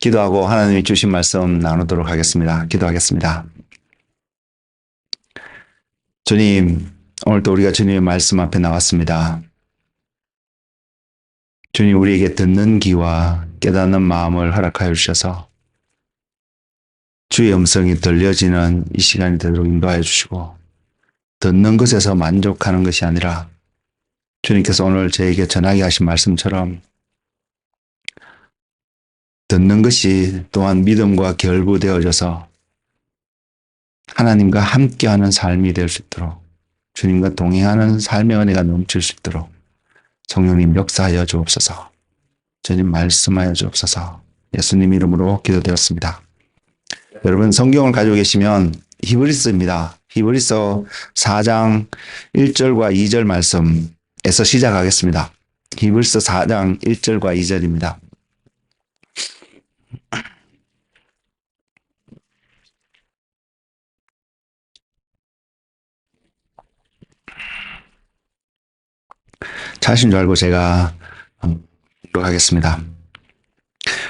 기도하고 하나님이 주신 말씀 나누도록 하겠습니다. 기도하겠습니다. 주님, 오늘도 우리가 주님의 말씀 앞에 나왔습니다. 주님, 우리에게 듣는 귀와 깨닫는 마음을 허락하여 주셔서 주의 음성이 들려지는 이 시간이 되도록 인도하여 주시고, 듣는 것에서 만족하는 것이 아니라 주님께서 오늘 저에게 전하게 하신 말씀처럼 듣는 것이 또한 믿음과 결부되어져서 하나님과 함께하는 삶이 될 수 있도록, 주님과 동행하는 삶의 은혜가 넘칠 수 있도록 성령님 역사하여 주옵소서. 주님 말씀하여 주옵소서. 예수님 이름으로 기도되었습니다. 여러분, 성경을 가지고 계시면 히브리서입니다. 히브리서 4장 1절과 2절 말씀에서 시작하겠습니다. 히브리서 4장 1절과 2절입니다. 자신 줄 알고 제가 하겠습니다.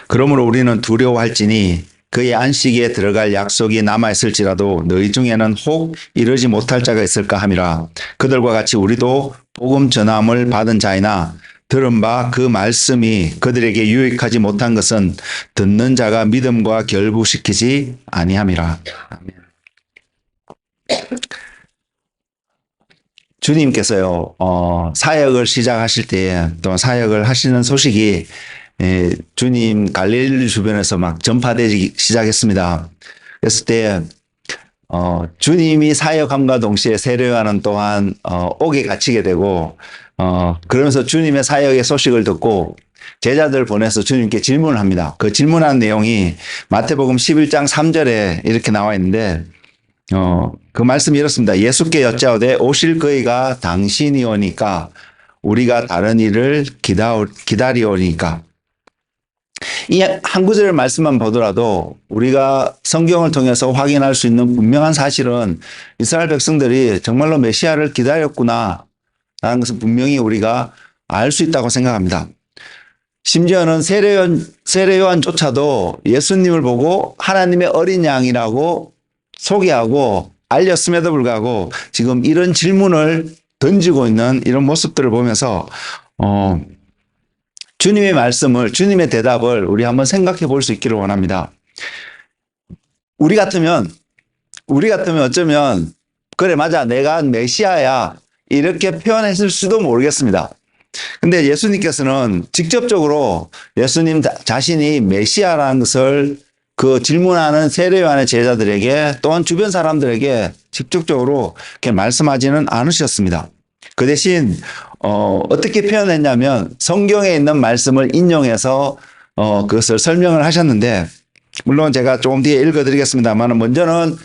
그러므로 우리는 두려워할지니 그의 안식에 들어갈 약속이 남아있을지라도 너희 중에는 혹 이르지 못할 자가 있을까 함이라. 그들과 같이 우리도 복음 전함을 받은 자이나 들은 바 그 말씀이 그들에게 유익하지 못한 것은 듣는 자가 믿음과 결부시키지 아니함이라. 아멘. 주님께서요, 사역을 시작하실 때, 또 사역을 하시는 소식이 주님 갈릴리 주변에서 막 전파되기 시작했습니다. 그랬을 때, 주님이 사역함과 동시에 세례요한은 또한, 옥에 갇히게 되고, 그러면서 주님의 사역의 소식을 듣고 제자들 보내서 주님께 질문을 합니다. 그 질문한 내용이 마태복음 11장 3절에 이렇게 나와 있는데, 그 말씀이 이렇습니다. 예수께 여짜오되 오실 그이가 당신이오니까 우리가 다른 일을 기다리오니까. 이 한 구절의 말씀만 보더라도 우리가 성경을 통해서 확인할 수 있는 분명한 사실은 이스라엘 백성들이 정말로 메시아를 기다렸구나 라는 것은 분명히 우리가 알 수 있다고 생각합니다. 심지어는 세례요한조차도 예수님을 보고 하나님의 어린 양이라고 소개하고 알렸음에도 불구하고 지금 이런 질문을 던지고 있는 이런 모습들을 보면서 주님의 말씀을, 주님의 대답을 우리 한번 생각해 볼 수 있기를 원합니다. 우리 같으면 어쩌면 그래 맞아 내가 메시아야 이렇게 표현했을 수도 모르겠습니다. 근데 예수님께서는 직접적으로 예수님 자신이 메시아라는 것을 그 질문하는 세례요한의 제자들에게 또한 주변 사람들에게 직접적으로 이렇게 말씀하지는 않으셨습니다. 그 대신 어떻게 표현했냐면 성경에 있는 말씀을 인용해서 그것을 설명을 하셨는데, 물론 제가 조금 뒤에 읽어드리겠습니다만 먼저는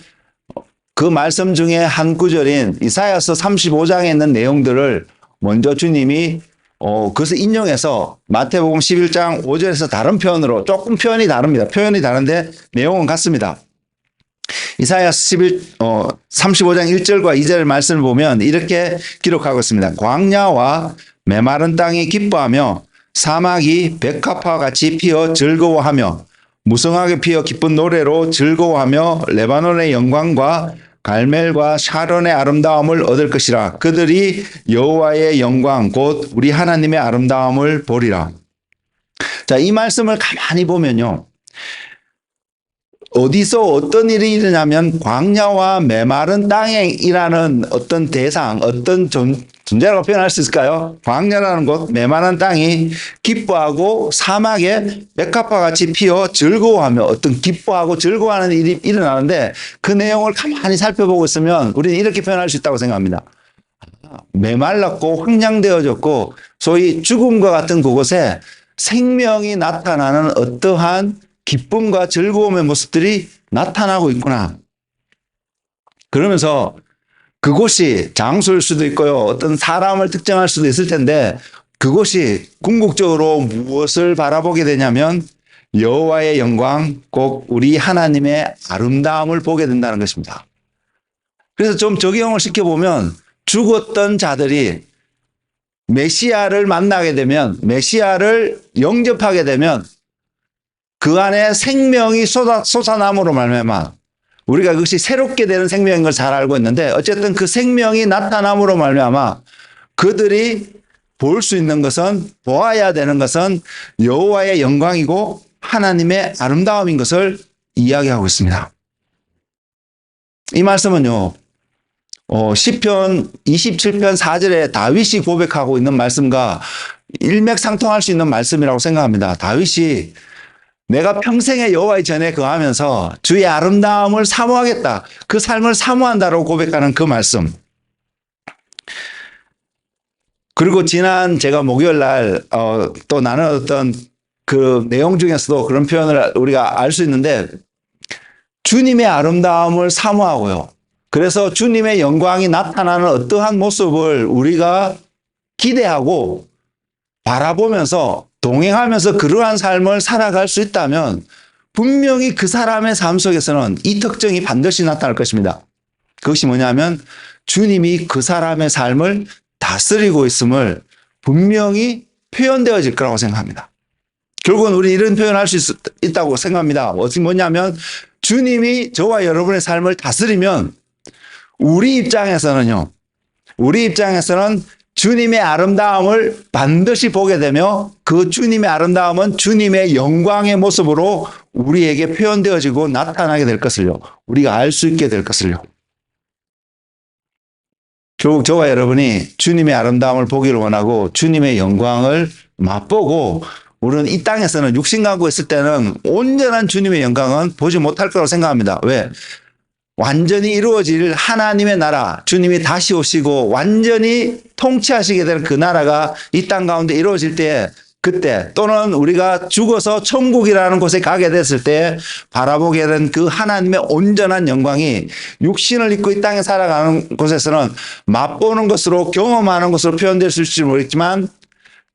그 말씀 중에 한 구절인 이사야서 35장에 있는 내용들을 먼저 주님이 그것을 인용해서 마태복음 11장 5절에서 다른 표현으로, 조금 표현이 다릅니다. 표현이 다른데 내용은 같습니다. 이사야서 35장 1절과 2절 말씀을 보면 이렇게 기록하고 있습니다. 광야와 메마른 땅이 기뻐하며 사막이 백합화와 같이 피어 즐거워하며 무성하게 피어 기쁜 노래로 즐거워하며 레바논의 영광과 갈멜과 샤론의 아름다움을 얻을 것이라. 그들이 여호와의 영광 곧 우리 하나님의 아름다움을 보리라. 자, 이 말씀을 가만히 보면요, 어디서 어떤 일이 일어나면 광야와 메마른 땅이라는 어떤 대상, 어떤 존재라고 표현할 수 있을까요? 광야라는 곳, 메마른 땅이 기뻐하고 사막에 백합화 같이 피어 즐거워하며, 어떤 기뻐하고 즐거워하는 일이 일어나는데 그 내용을 가만히 살펴보고 있으면 우리는 이렇게 표현할 수 있다고 생각합니다. 메말랐고 황량되어졌고 소위 죽음과 같은 그곳에 생명이 나타나는 어떠한 기쁨과 즐거움의 모습들이 나타나고 있구나. 그러면서 그곳이 장소일 수도 있고요, 어떤 사람을 특정할 수도 있을 텐데 그곳이 궁극적으로 무엇을 바라보게 되냐면 여호와의 영광, 꼭 우리 하나님의 아름다움을 보게 된다는 것입니다. 그래서 좀 적용을 시켜보면 죽었던 자들이 메시아를 만나게 되면, 메시아를 영접하게 되면 그 안에 생명이 솟아남으로 말미암아 우리가 그것이 새롭게 되는 생명인 걸 잘 알고 있는데 어쨌든 그 생명이 나타남으로 말미암아 그들이 볼 수 있는 것은 보아야 되는 것은 여호와의 영광이고 하나님의 아름다움인 것을 이야기하고 있습니다. 이 말씀은요. 시편 27편 4절에 다윗이 고백하고 있는 말씀과 일맥상통할 수 있는 말씀이라고 생각합니다. 다윗이 내가 평생에 여호와의 전에 거하면서 주의 아름다움을 사모하겠다. 그 삶을 사모한다라고 고백하는 그 말씀. 그리고 지난 제가 목요일 날 또 나눴던 그 내용 중에서도 그런 표현을 우리가 알 수 있는데 주님의 아름다움을 사모하고요. 그래서 주님의 영광이 나타나는 어떠한 모습을 우리가 기대하고 바라보면서 동행하면서 그러한 삶을 살아갈 수 있다면 분명히 그 사람의 삶 속에서는 이 특징이 반드시 나타날 것입니다. 그것이 뭐냐면 주님이 그 사람의 삶을 다스리고 있음을 분명히 표현되어질 거라고 생각합니다. 결국은 우리 이런 표현할 수 있다고 생각합니다. 어떻게 뭐냐면 주님이 저와 여러분의 삶을 다스리면 우리 입장에서는 주님의 아름다움을 반드시 보게 되며 그 주님의 아름다움은 주님의 영광의 모습으로 우리에게 표현되어지고 나타나게 될 것을요. 우리가 알 수 있게 될 것을요. 결국 저와 여러분이 주님의 아름다움을 보기를 원하고 주님의 영광을 맛보고 우리는 이 땅에서는 육신 갖고 있을 때는 온전한 주님의 영광은 보지 못할 거라고 생각합니다. 왜? 완전히 이루어질 하나님의 나라, 주님이 다시 오시고 완전히 통치하시게 되는 그 나라가 이 땅 가운데 이루어질 때 그때 또는 우리가 죽어서 천국이라는 곳에 가게 됐을 때 바라보게 된 그 하나님의 온전한 영광이 육신을 입고 이 땅에 살아가는 곳에서는 맛보는 것으로 경험하는 것으로 표현될 수 있을지 모르겠지만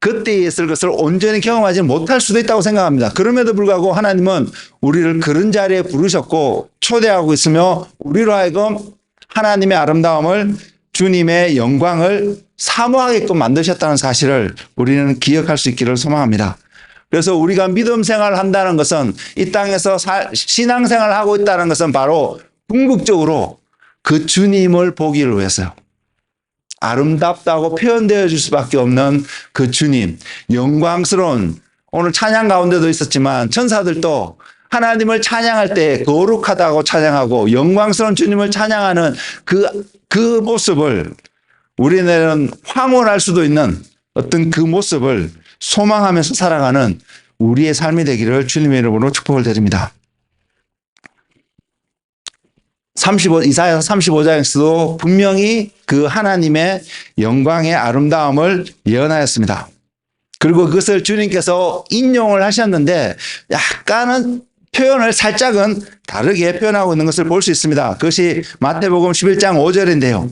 그때에 있을 것을 온전히 경험하지 못할 수도 있다고 생각합니다. 그럼에도 불구하고 하나님은 우리를 그런 자리에 부르셨고 초대하고 있으며 우리로 하여금 하나님의 아름다움을 주님의 영광을 사모하게끔 만드셨다는 사실을 우리는 기억할 수 있기를 소망합니다. 그래서 우리가 믿음 생활을 한다는 것은 이 땅에서 신앙생활을 하고 있다는 것은 바로 궁극적으로 그 주님을 보기를 위해서요. 아름답다고 표현되어 줄 수밖에 없는 그 주님, 영광스러운 오늘 찬양 가운데도 있었지만 천사들도 하나님을 찬양할 때 거룩하다고 찬양하고 영광스러운 주님을 찬양하는 그 모습을 우리는 황홀할 수도 있는 어떤 그 모습을 소망하면서 살아가는 우리의 삶이 되기를 주님의 이름으로 축복을 드립니다. 이사야 35장에서도 분명히 그 하나님의 영광의 아름다움을 예언하였습니다. 그리고 그것을 주님께서 인용을 하셨는데 약간은 표현을 살짝은 다르게 표현하고 있는 것을 볼 수 있습니다. 그것이 마태복음 11장 5절인데요.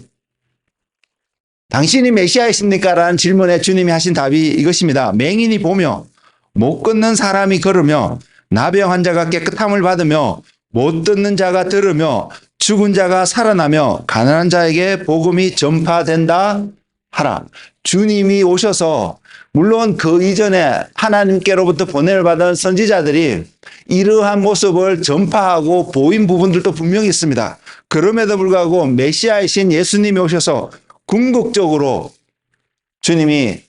당신이 메시아이십니까? 라는 질문에 주님이 하신 답이 이것입니다. 맹인이 보며 못 걷는 사람이 걸으며 나병 환자가 깨끗함을 받으며 못 듣는 자가 들으며 죽은 자가 살아나며 가난한 자에게 복음이 전파된다 하라. 주님이 오셔서 물론 그 이전에 하나님께로부터 보냄을 받은 선지자들이 이러한 모습을 전파하고 보인 부분들도 분명히 있습니다. 그럼에도 불구하고 메시아이신 예수님이 오셔서 궁극적으로 주님이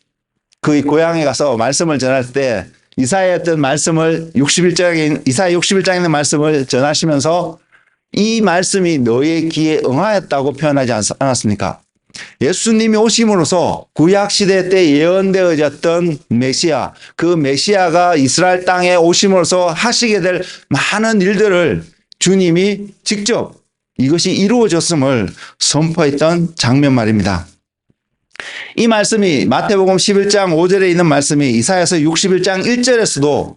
그 고향에 가서 말씀을 전할 때 이사야에 했던 말씀을 이사야 61장에 있는 말씀을 전하시면서 이 말씀이 너의 귀에 응하였다고 표현하지 않았습니까? 예수님이 오심으로써 구약시대 때 예언되어졌던 메시아, 그 메시아가 이스라엘 땅에 오심으로써 하시게 될 많은 일들을 주님이 직접 이것이 이루어졌음을 선포했던 장면 말입니다. 이 말씀이 마태복음 11장 5절에 있는 말씀이 이사야서 61장 1절에서도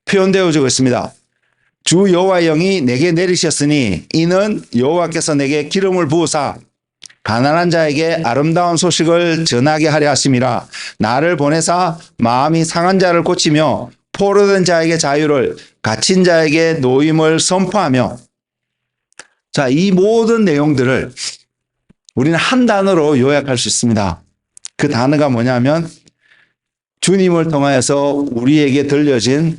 표현되어지고 있습니다. 주 여호와의 영이 내게 내리셨으니 이는 여호와께서 내게 기름을 부으사 가난한 자에게 아름다운 소식을 전하게 하려 하심이라. 나를 보내사 마음이 상한 자를 고치며 포로된 자에게 자유를 갇힌 자에게 노임을 선포하며. 자, 이 모든 내용들을 우리는 한 단어로 요약할 수 있습니다. 그 단어가 뭐냐면 주님을 통하여서 우리에게 들려진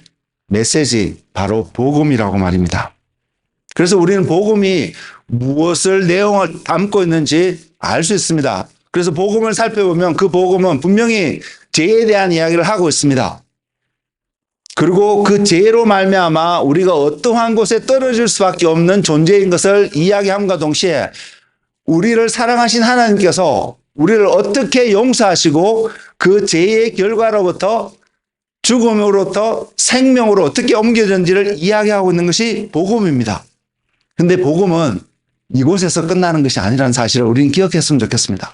메시지, 바로 복음이라고 말입니다. 그래서 우리는 복음이 무엇을 내용을 담고 있는지 알 수 있습니다. 그래서 복음을 살펴보면 그 복음은 분명히 죄에 대한 이야기를 하고 있습니다. 그리고 그 죄로 말미암아 우리가 어떠한 곳에 떨어질 수밖에 없는 존재인 것을 이야기함과 동시에 우리를 사랑하신 하나님께서 우리를 어떻게 용서하시고 그 죄의 결과로부터 죽음으로부터 생명으로 어떻게 옮겨졌는지를 이야기하고 있는 것이 복음입니다. 근데 복음은 이곳에서 끝나는 것이 아니라는 사실을 우리는 기억했으면 좋겠습니다.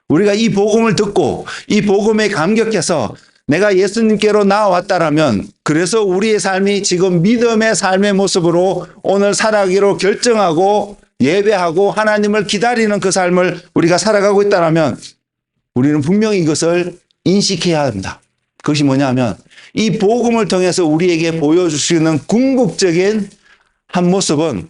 우리가 이 복음을 듣고 이 복음에 감격해서 내가 예수님께로 나아왔다라면 그래서 우리의 삶이 지금 믿음의 삶의 모습으로 오늘 살아가기로 결정하고 예배하고 하나님을 기다리는 그 삶을 우리가 살아가고 있다라면 우리는 분명히 이것을 인식해야 합니다. 그것이 뭐냐면 이 복음을 통해서 우리에게 보여주시는 궁극적인 한 모습은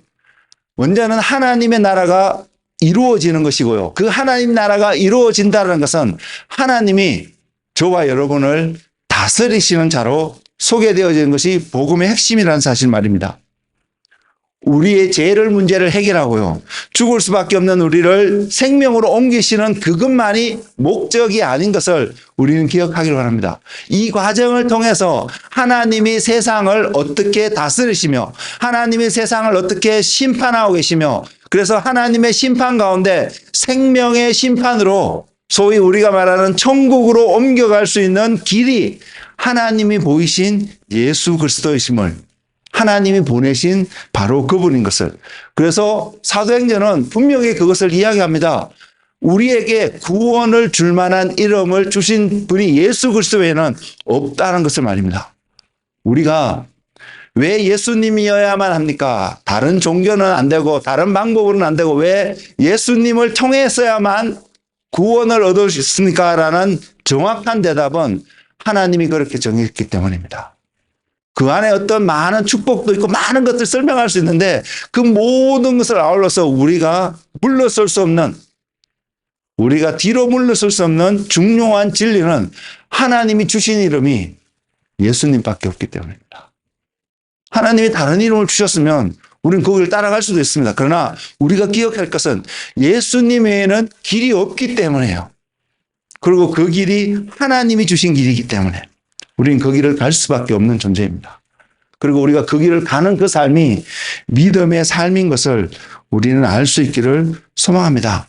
먼저는 하나님의 나라가 이루어지는 것이고요. 그 하나님 나라가 이루어진다는 것은 하나님이 저와 여러분을 다스리시는 자로 소개되어지는 것이 복음의 핵심이라는 사실 말입니다. 우리의 죄를 문제를 해결하고요. 죽을 수밖에 없는 우리를 생명으로 옮기시는 그것만이 목적이 아닌 것을 우리는 기억하기를 바랍니다. 이 과정을 통해서 하나님이 세상을 어떻게 다스리시며 하나님이 세상을 어떻게 심판하고 계시며 그래서 하나님의 심판 가운데 생명의 심판으로 소위 우리가 말하는 천국으로 옮겨갈 수 있는 길이 하나님이 보이신 예수 그리스도이심을 하나님이 보내신 바로 그분인 것을. 그래서 사도행전은 분명히 그것을 이야기합니다. 우리에게 구원을 줄 만한 이름을 주신 분이 예수 그리스도 외에는 없다는 것을 말입니다. 우리가 왜 예수님이어야만 합니까? 다른 종교는 안 되고 다른 방법으로는 안 되고 왜 예수님을 통해서야만 구원을 얻을 수 있습니까? 라는 정확한 대답은 하나님이 그렇게 정했기 때문입니다. 그 안에 어떤 많은 축복도 있고 많은 것들을 설명할 수 있는데 그 모든 것을 아울러서 우리가 물러설 수 없는 우리가 뒤로 물러설 수 없는 중요한 진리는 하나님이 주신 이름이 예수님밖에 없기 때문입니다. 하나님이 다른 이름을 주셨으면 우리는 거기를 따라갈 수도 있습니다. 그러나 우리가 기억할 것은 예수님 외에는 길이 없기 때문에요. 그리고 그 길이 하나님이 주신 길이기 때문에 우리는 그 길을 갈 수밖에 없는 존재입니다. 그리고 우리가 그 길을 가는 그 삶이 믿음의 삶인 것을 우리는 알 수 있기를 소망합니다.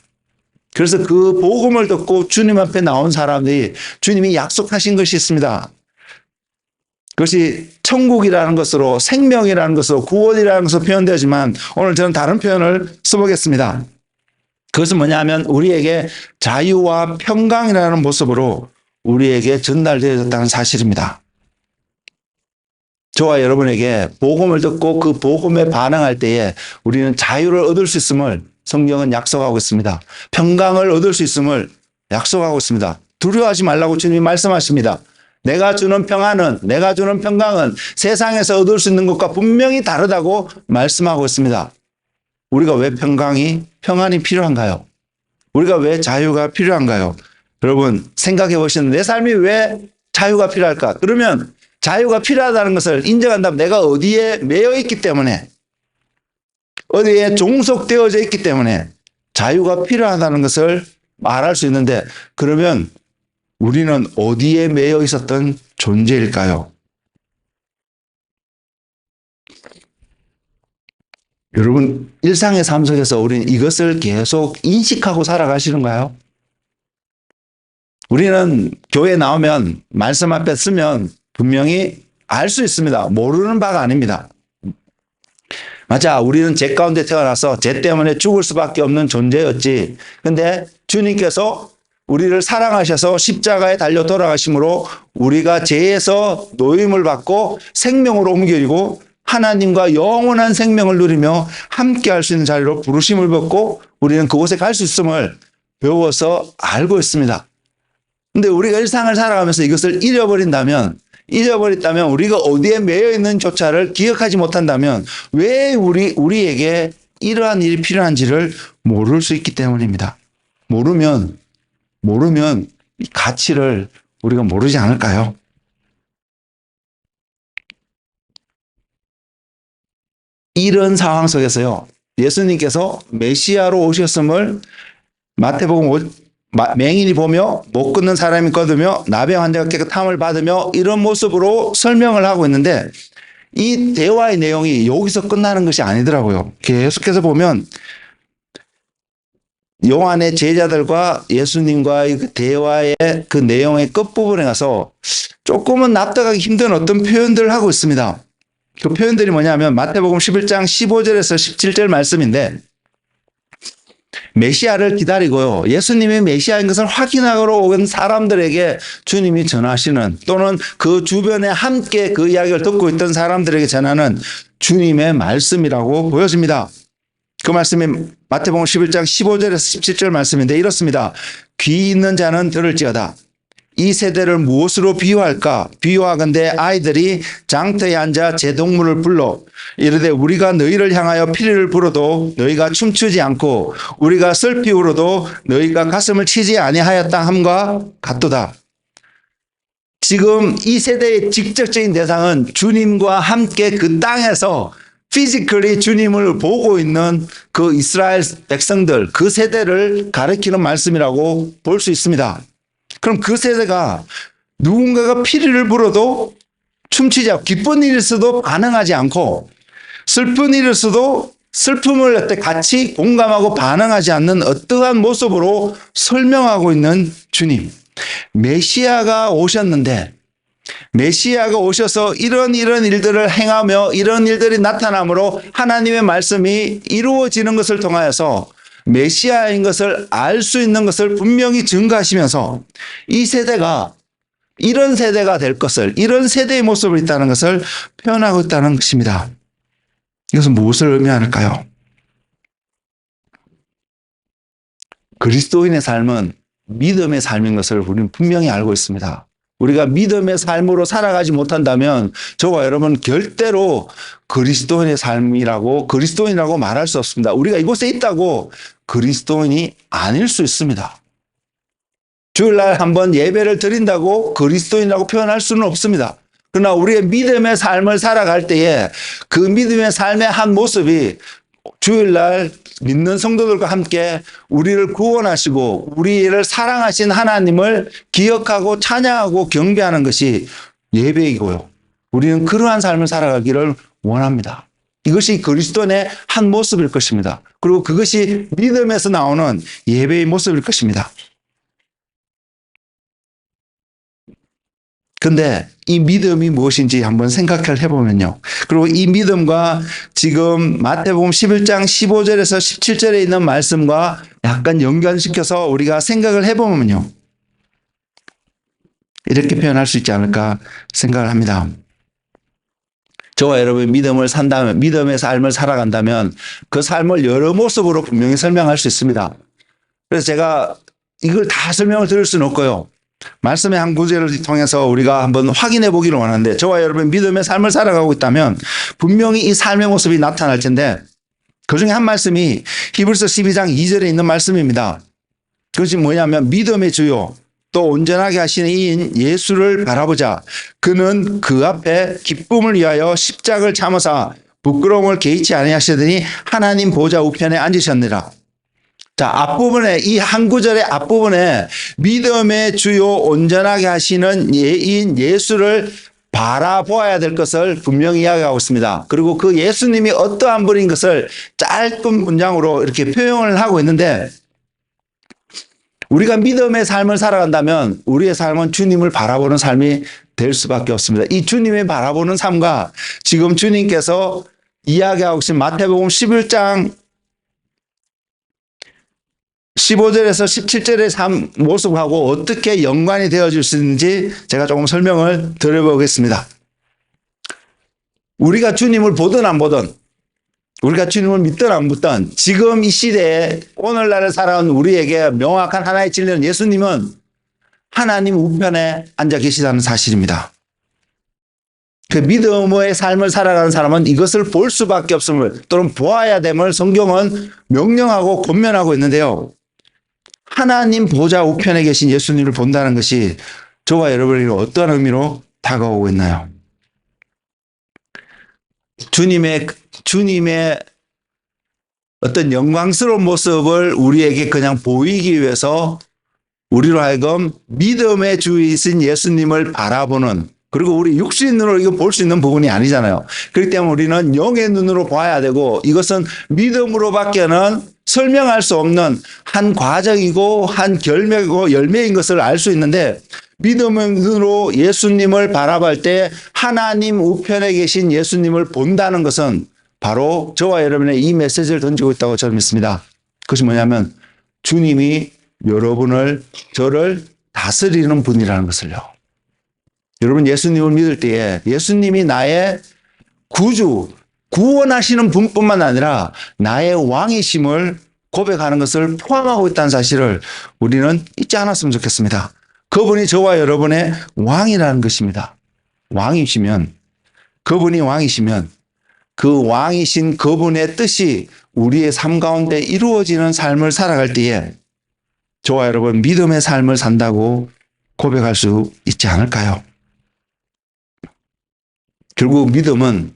그래서 그 복음을 듣고 주님 앞에 나온 사람들이 주님이 약속하신 것이 있습니다. 그것이 천국이라는 것으로 생명이라는 것으로 구원이라는 것으로 표현되지만 오늘 저는 다른 표현을 써보겠습니다. 그것은 뭐냐면 우리에게 자유와 평강이라는 모습으로 우리에게 전달되어졌다는 사실입니다. 저와 여러분에게 복음을 듣고 그 복음에 반응할 때에 우리는 자유를 얻을 수 있음을 성경은 약속하고 있습니다. 평강을 얻을 수 있음을 약속하고 있습니다. 두려워하지 말라고 주님이 말씀하십니다. 내가 주는 평안은, 내가 주는 평강은 세상에서 얻을 수 있는 것과 분명히 다르다고 말씀하고 있습니다. 우리가 왜 평안이 필요한가요? 우리가 왜 자유가 필요한가요? 여러분 생각해 보시는 내 삶이 왜 자유가 필요할까? 그러면 자유가 필요하다는 것을 인정한다면 내가 어디에 매여 있기 때문에 어디에 종속되어져 있기 때문에 자유가 필요하다는 것을 말할 수 있는데 그러면 우리는 어디에 매여 있었던 존재일까요? 여러분 일상의 삶 속에서 우리는 이것을 계속 인식하고 살아가시는가요? 우리는 교회 나오면 말씀 앞에 쓰면 분명히 알 수 있습니다. 모르는 바가 아닙니다. 맞아, 우리는 죄 가운데 태어나서 죄 때문에 죽을 수밖에 없는 존재였지. 근데 주님께서 우리를 사랑하셔서 십자가에 달려 돌아가심으로 우리가 죄에서 노임을 받고 생명으로 옮겨지고 하나님과 영원한 생명을 누리며 함께 할 수 있는 자리로 부르심을 받고 우리는 그곳에 갈 수 있음을 배워서 알고 있습니다. 근데 우리가 일상을 살아가면서 이것을 잃어버린다면 우리가 어디에 매여 있는조차를 기억하지 못한다면 왜 우리에게 이러한 일이 필요한지를 모를 수 있기 때문입니다. 모르면 이 가치를 우리가 모르지 않을까요? 이런 상황 속에서요. 예수님께서 메시아로 오셨음을 마태복음 맹인이 보며 못 걷는 사람이 걷으며 나병 환자가 깨끗함을 받으며 이런 모습으로 설명을 하고 있는데 이 대화의 내용이 여기서 끝나는 것이 아니더라고요. 계속해서 보면 요한의 제자들과 예수님과의 그 대화의 그 내용의 끝부분에 가서 조금은 납득하기 힘든 어떤 표현들을 하고 있습니다. 그 표현들이 뭐냐면 마태복음 11장 15절에서 17절 말씀인데 메시아를 기다리고요. 예수님이 메시아인 것을 확인하러 온 사람들에게 주님이 전하시는 또는 그 주변에 함께 그 이야기를 듣고 있던 사람들에게 전하는 주님의 말씀이라고 보여집니다. 그 말씀이 마태복음 11장 15절에서 17절 말씀인데 이렇습니다. 귀 있는 자는 들을지어다. 이 세대를 무엇으로 비유할까? 비유하건대 아이들이 장터에 앉아 제동물을 불러 이르되 우리가 너희를 향하여 피리를 불어도 너희가 춤추지 않고 우리가 슬피 울어도 너희가 가슴을 치지 아니하였다 함과 같도다. 지금 이 세대의 직접적인 대상은 주님과 함께 그 땅에서 피지컬리 주님을 보고 있는 그 이스라엘 백성들, 그 세대를 가리키는 말씀이라고 볼 수 있습니다. 그럼 그 세대가 누군가가 피리를 불어도 춤추지 않고 기쁜 일일수도 반응하지 않고 슬픈 일일수도 슬픔을 같이 공감하고 반응하지 않는 어떠한 모습으로 설명하고 있는 주님. 메시아가 오셨는데 메시아가 오셔서 이런 일들을 행하며 이런 일들이 나타남으로 하나님의 말씀이 이루어지는 것을 통하여서 메시아인 것을 알 수 있는 것을 분명히 증거하시면서 이 세대가 이런 세대가 될 것을, 이런 세대의 모습을 있다는 것을 표현하고 있다는 것입니다. 이것은 무엇을 의미할까요? 그리스도인의 삶은 믿음의 삶인 것을 우리는 분명히 알고 있습니다. 우리가 믿음의 삶으로 살아가지 못한다면 저와 여러분 절대로 그리스도인의 삶이라고 그리스도인이라고 말할 수 없습니다. 우리가 이곳에 있다고 그리스도인이 아닐 수 있습니다. 주일날 한번 예배를 드린다고 그리스도인이라고 표현할 수는 없습니다. 그러나 우리의 믿음의 삶을 살아갈 때에 그 믿음의 삶의 한 모습이 주일날 믿는 성도들과 함께 우리를 구원하시고 우리를 사랑하신 하나님을 기억하고 찬양하고 경배하는 것이 예배이고요. 우리는 그러한 삶을 살아가기를 원합니다. 이것이 그리스도인의 한 모습일 것입니다. 그리고 그것이 믿음에서 나오는 예배의 모습일 것입니다. 근데 이 믿음이 무엇인지 한번 생각을 해보면요. 그리고 이 믿음과 지금 마태복음 11장 15절에서 17절에 있는 말씀과 약간 연관시켜서 우리가 생각을 해보면요. 이렇게 표현할 수 있지 않을까 생각을 합니다. 저와 여러분이 믿음을 산다면, 믿음의 삶을 살아간다면 그 삶을 여러 모습으로 분명히 설명할 수 있습니다. 그래서 제가 이걸 다 설명을 드릴 수는 없고요. 말씀의 한 구절을 통해서 우리가 한번 확인해 보기를 원하는데 저와 여러분 믿음의 삶을 살아가고 있다면 분명히 이 삶의 모습이 나타날 텐데 그중에 한 말씀이 히브리서 12장 2절에 있는 말씀입니다. 그것이 뭐냐면 믿음의 주요 또 온전하게 하시는 이인 예수를 바라보자. 그는 그 앞에 기쁨을 위하여 십자가를 참으사 부끄러움을 개의치 아니하시더니 하나님 보좌 우편에 앉으셨느라. 자, 앞부분에 이 한 구절의 앞부분에 믿음의 주요 온전하게 하시는 예인 예수를 바라보아야 될 것을 분명히 이야기하고 있습니다. 그리고 그 예수님이 어떠한 분인 것을 짧은 문장으로 이렇게 표현을 하고 있는데 우리가 믿음의 삶을 살아간다면 우리의 삶은 주님을 바라보는 삶이 될 수밖에 없습니다. 이 주님을 바라보는 삶과 지금 주님께서 이야기하고 계신 마태복음 11장 15절에서 17절의 삶 모습하고 어떻게 연관이 되어질 수 있는지 제가 조금 설명을 드려보겠습니다. 우리가 주님을 보든 안 보든 우리가 주님을 믿든 안 믿든 지금 이 시대에 오늘날을 살아온 우리에게 명확한 하나의 진리는 예수님은 하나님 우편에 앉아 계시다는 사실입니다. 그 믿음의 삶을 살아가는 사람은 이것을 볼 수밖에 없음을 또는 보아야 됨을 성경은 명령하고 권면하고 있는데요. 하나님 보좌 우편에 계신 예수님을 본다는 것이 저와 여러분에게 어떤 의미로 다가오고 있나요? 주님의 주님의 어떤 영광스러운 모습을 우리에게 그냥 보이기 위해서 우리로 하여금 믿음의 주이신 예수님을 바라보는, 그리고 우리 육신 눈으로 이거 볼 수 있는 부분이 아니잖아요. 그렇기 때문에 우리는 영의 눈으로 봐야 되고, 이것은 믿음으로밖에는 설명할 수 없는 한 과정이고 한 결매고 열매인 것을 알 수 있는데, 믿음의 눈으로 예수님을 바라볼 때 하나님 우편에 계신 예수님을 본다는 것은 바로 저와 여러분의 이 메시지를 던지고 있다고 저는 믿습니다. 그것이 뭐냐면 주님이 여러분을, 저를 다스리는 분이라는 것을요. 여러분 예수님을 믿을 때에 예수님이 나의 구주, 구원하시는 분뿐만 아니라 나의 왕이심을 고백하는 것을 포함하고 있다는 사실을 우리는 잊지 않았으면 좋겠습니다. 그분이 저와 여러분의 왕이라는 것입니다. 왕이시면, 그분이 왕이시면 그 왕이신 그분의 뜻이 우리의 삶 가운데 이루어지는 삶을 살아갈 때에 저와 여러분 믿음의 삶을 산다고 고백할 수 있지 않을까요? 결국 믿음은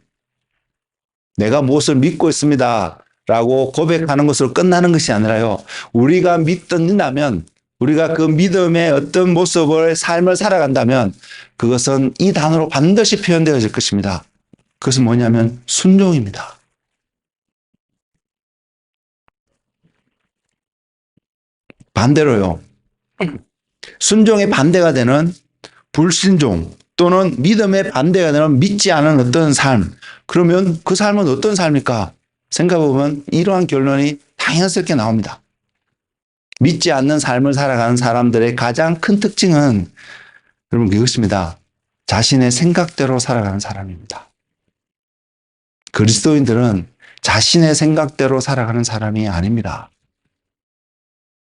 내가 무엇을 믿고 있습니다 라고 고백하는 것으로 끝나는 것이 아니라요, 우리가 믿는다면, 우리가 그 믿음의 어떤 모습을 삶을 살아간다면 그것은 이 단어로 반드시 표현되어질 것입니다. 그것은 뭐냐면 순종입니다. 반대로요, 순종의 반대가 되는 불순종 또는 믿음의 반대가 되는 믿지 않은 어떤 삶, 그러면 그 삶은 어떤 삶일까? 생각해보면 이러한 결론이 당연스럽게 나옵니다. 믿지 않는 삶을 살아가는 사람들의 가장 큰 특징은 여러분 이것입니다. 자신의 생각대로 살아가는 사람입니다. 그리스도인들은 자신의 생각대로 살아가는 사람이 아닙니다.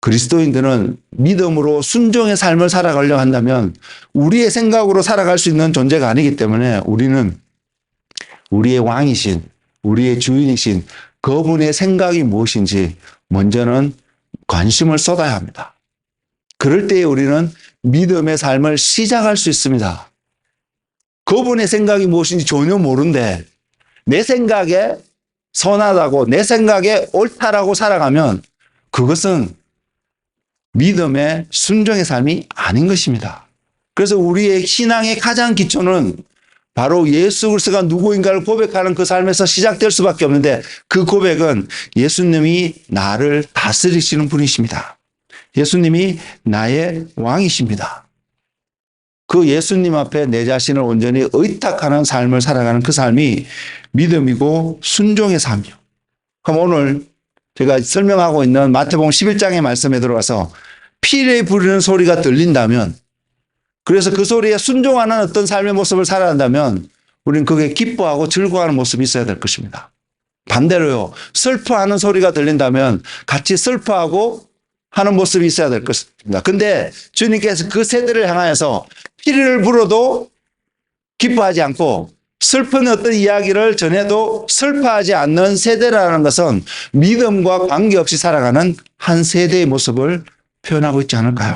그리스도인들은 믿음으로 순종의 삶을 살아가려고 한다면 우리의 생각으로 살아갈 수 있는 존재가 아니기 때문에 우리는 우리의 왕이신, 우리의 주인이신 그분의 생각이 무엇인지 먼저는 관심을 쏟아야 합니다. 그럴 때에 우리는 믿음의 삶을 시작할 수 있습니다. 그분의 생각이 무엇인지 전혀 모르는데 내 생각에 선하다고, 내 생각에 옳다라고 살아가면 그것은 믿음의 순종의 삶이 아닌 것입니다. 그래서 우리의 신앙의 가장 기초는 바로 예수 그리스도가 누구인가를 고백하는 그 삶에서 시작될 수밖에 없는데, 그 고백은 예수님이 나를 다스리시는 분이십니다. 예수님이 나의 왕이십니다. 그 예수님 앞에 내 자신을 온전히 의탁하는 삶을 살아가는 그 삶이 믿음이고 순종의 삶이요. 그럼 오늘 제가 설명하고 있는 마태복음 11장의 말씀에 들어가서 피를 부르는 소리가 들린다면, 그래서 그 소리에 순종하는 어떤 삶의 모습을 살아간다면 우리는 그게 기뻐하고 즐거워하는 모습이 있어야 될 것입니다. 반대로요, 슬퍼하는 소리가 들린다면 같이 슬퍼하고 하는 모습이 있어야 될 것입니다. 근데 주님께서 그 세대를 향하여서 피를 불어도 기뻐하지 않고 슬픈 어떤 이야기를 전해도 슬퍼하지 않는 세대라는 것은 믿음과 관계없이 살아가는 한 세대의 모습을 표현하고 있지 않을까요?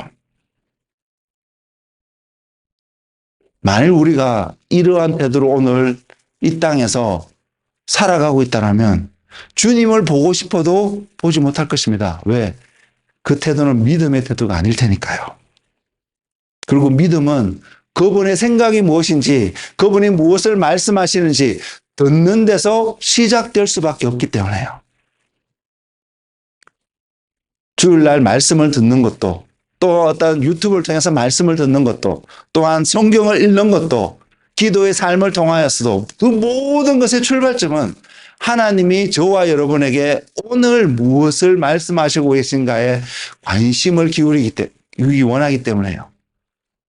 만일 우리가 이러한 태도로 오늘 이 땅에서 살아가고 있다면 주님을 보고 싶어도 보지 못할 것입니다. 왜? 그 태도는 믿음의 태도가 아닐 테니까요. 그리고 믿음은 그분의 생각이 무엇인지, 그분이 무엇을 말씀하시는지 듣는 데서 시작될 수밖에 없기 때문에요. 주일날 말씀을 듣는 것도, 또 어떤 유튜브를 통해서 말씀을 듣는 것도, 또한 성경을 읽는 것도, 기도의 삶을 통하여서도 그 모든 것의 출발점은 하나님이 저와 여러분에게 오늘 무엇을 말씀하시고 계신가에 관심을 기울이기 원하기 때문에요.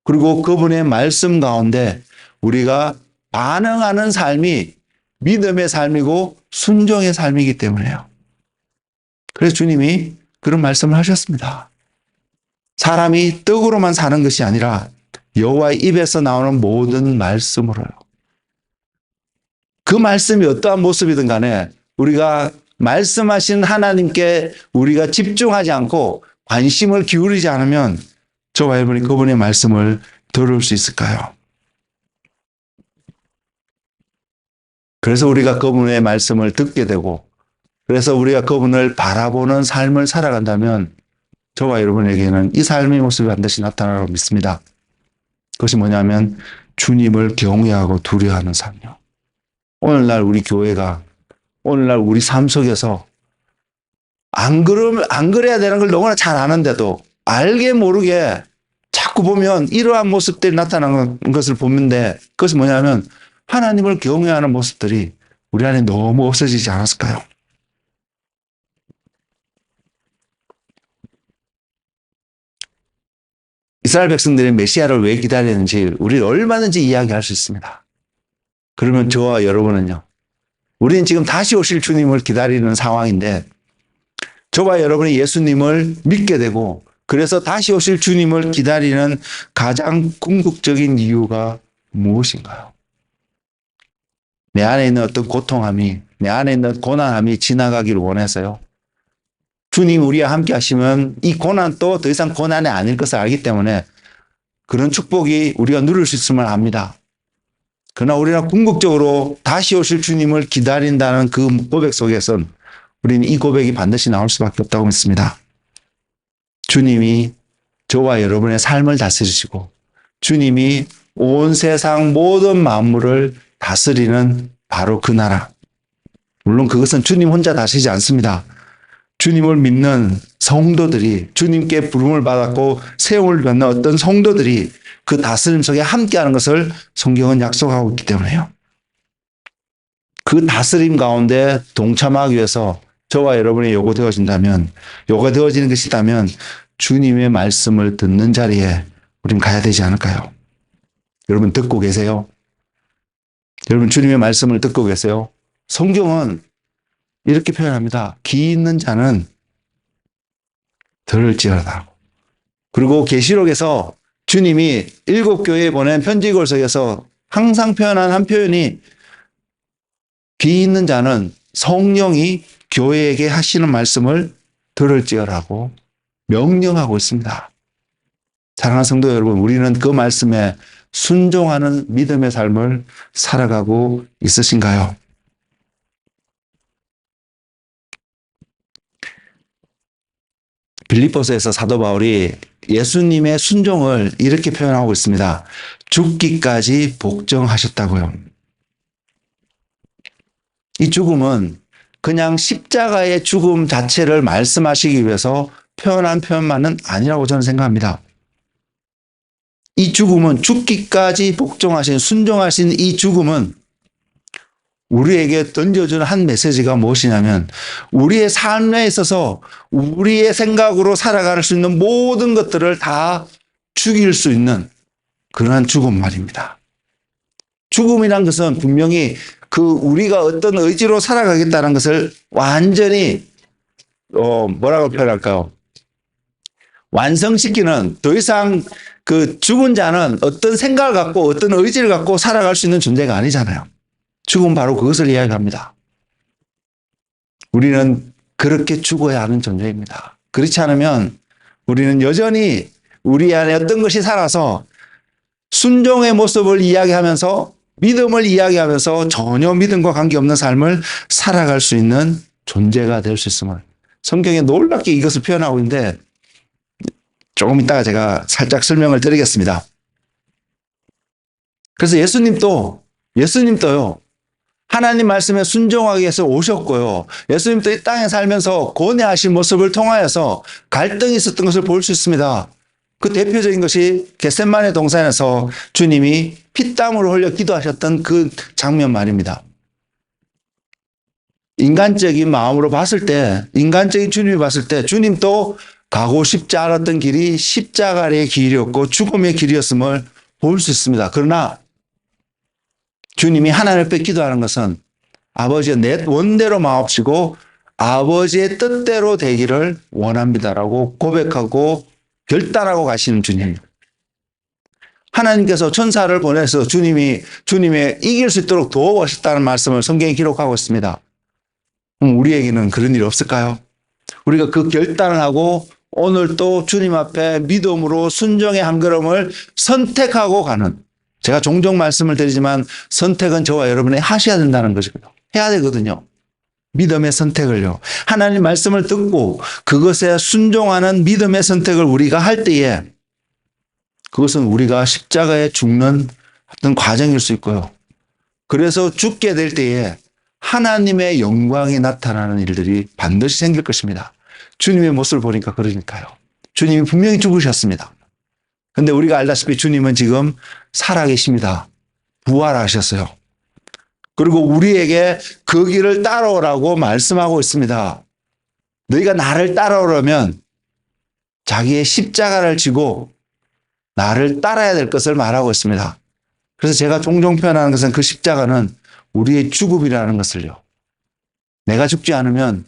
그리고 그분의 말씀 가운데 우리가 반응하는 삶이 믿음의 삶이고 순종의 삶이기 때문에요. 그래서 주님이 그런 말씀을 하셨습니다. 사람이 떡으로만 사는 것이 아니라 여호와의 입에서 나오는 모든 말씀으로요. 그 말씀이 어떠한 모습이든 간에 우리가 말씀하신 하나님께 우리가 집중하지 않고 관심을 기울이지 않으면 저와 여러분이 그분의 말씀을 들을 수 있을까요? 그래서 우리가 그분의 말씀을 듣게 되고, 그래서 우리가 그분을 바라보는 삶을 살아간다면 저와 여러분에게는 이 삶의 모습이 반드시 나타나라고 믿습니다. 그것이 뭐냐면 주님을 경외하고 두려워하는 삶이요. 오늘날 우리 교회가, 오늘날 우리 삶 속에서 안 그래야 되는 걸 너무나 잘 아는데도 알게 모르게 자꾸 보면 이러한 모습들이 나타나는 것을 보는데, 그것이 뭐냐면 하나님을 경외하는 모습들이 우리 안에 너무 없어지지 않았을까요? 이스라엘 백성들이 메시아를 왜 기다리는지 우리는 얼마든지 이야기할 수 있습니다. 그러면 저와 여러분은요, 우리는 지금 다시 오실 주님을 기다리는 상황인데, 저와 여러분이 예수님을 믿게 되고 그래서 다시 오실 주님을 기다리는 가장 궁극적인 이유가 무엇인가요? 내 안에 있는 어떤 고통함이, 내 안에 있는 고난함이 지나가기를 원해서요. 주님 우리와 함께 하시면 이 고난도 더 이상 고난이 아닐 것을 알기 때문에 그런 축복이 우리가 누릴 수 있음을 압니다. 그러나 우리가 궁극적으로 다시 오실 주님을 기다린다는 그 고백 속에선 우리는 이 고백이 반드시 나올 수밖에 없다고 믿습니다. 주님이 저와 여러분의 삶을 다스리시고 주님이 온 세상 모든 만물을 다스리는 바로 그 나라. 물론 그것은 주님 혼자 다스리지 않습니다. 주님을 믿는 성도들이, 주님께 부름을 받았고 세움을 받는 어떤 성도들이 그 다스림 속에 함께하는 것을 성경은 약속하고 있기 때문에요. 그 다스림 가운데 동참하기 위해서 저와 여러분이 요구되어지는 것이 있다면 주님의 말씀을 듣는 자리에 우리는 가야 되지 않을까요? 여러분 듣고 계세요? 여러분 주님의 말씀을 듣고 계세요? 성경은 이렇게 표현합니다. 기 있는 자는 들을지어다. 그리고 계시록에서 주님이 7교회에 보낸 편지글서에서 항상 표현한 한 표현이 기 있는 자는 성령이 교회에게 하시는 말씀을 들을지어라고 명령하고 있습니다. 사랑하는 성도 여러분, 우리는 그 말씀에 순종하는 믿음의 삶을 살아가고 있으신가요? 빌립보서에서 사도 바울이 예수님의 순종을 이렇게 표현하고 있습니다. 죽기까지 복종하셨다고요. 이 죽음은 그냥 십자가의 죽음 자체를 말씀하시기 위해서 표현한 표현만은 아니라고 저는 생각합니다. 이 죽음은 죽기까지 복종하신, 순종하신 이 죽음은 우리에게 던져주는 한 메시지가 무엇이냐면 우리의 삶에 있어서 우리의 생각으로 살아갈 수 있는 모든 것들을 다 죽일 수 있는 그러한 죽음 말입니다. 죽음이란 것은 분명히 우리가 어떤 의지로 살아가겠다는 것을 완전히 뭐라고 표현할까요? 완성시키는, 더 이상 그 죽은 자는 어떤 생각을 갖고 어떤 의지를 갖고 살아갈 수 있는 존재가 아니잖아요. 죽음은 바로 그것을 이야기합니다. 우리는 그렇게 죽어야 하는 존재입니다. 그렇지 않으면 우리는 여전히 우리 안에 어떤 것이 살아서 순종의 모습을 이야기하면서 믿음을 이야기하면서 전혀 믿음과 관계없는 삶을 살아갈 수 있는 존재가 될 수 있음을 성경에 놀랍게 이것을 표현하고 있는데 조금 이따가 제가 살짝 설명을 드리겠습니다. 그래서 예수님도요. 하나님 말씀에 순종하기 위해서 오셨고요. 예수님도 이 땅에 살면서 고뇌하신 모습을 통하여서 갈등이 있었던 것을 볼 수 있습니다. 그 대표적인 것이 겟세마네 동산에서 주님이 피땀으로 흘려 기도하셨던 그 장면 말입니다. 인간적인 마음으로 봤을 때, 인간적인 주님이 봤을 때 주님도 가고 싶지 않았던 길이 십자가의 길이었고 죽음의 길이었음을 볼 수 있습니다. 그러나 주님이 하나님 앞에 기도하는 것은 아버지의 내 원대로 마옵시고 아버지의 뜻대로 되기를 원합니다라고 고백하고 결단하고 가시는 주님. 하나님께서 천사를 보내서 주님의 이길 수 있도록 도와주셨다는 말씀을 성경에 기록하고 있습니다. 우리에게는 그런 일이 없을까요? 우리가 그 결단을 하고 오늘 또 주님 앞에 믿음으로 순종의 한 걸음을 선택하고 가는 제가 종종 말씀을 드리지만 선택은 저와 여러분이 하셔야 된다는 거죠. 해야 되거든요. 믿음의 선택을요. 하나님 말씀을 듣고 그것에 순종하는 믿음의 선택을 우리가 할 때에 그것은 우리가 십자가에 죽는 어떤 과정일 수 있고요. 그래서 죽게 될 때에 하나님의 영광이 나타나는 일들이 반드시 생길 것입니다. 주님의 모습을 보니까 그러니까요. 주님이 분명히 죽으셨습니다. 근데 우리가 알다시피 주님은 지금 살아계십니다. 부활하셨어요. 그리고 우리에게 그 길을 따라오라고 말씀하고 있습니다. 너희가 나를 따라오려면 자기의 십자가를 지고 나를 따라야 될 것을 말하고 있습니다. 그래서 제가 종종 표현하는 것은 그 십자가는 우리의 죽음이라는 것을요. 내가 죽지 않으면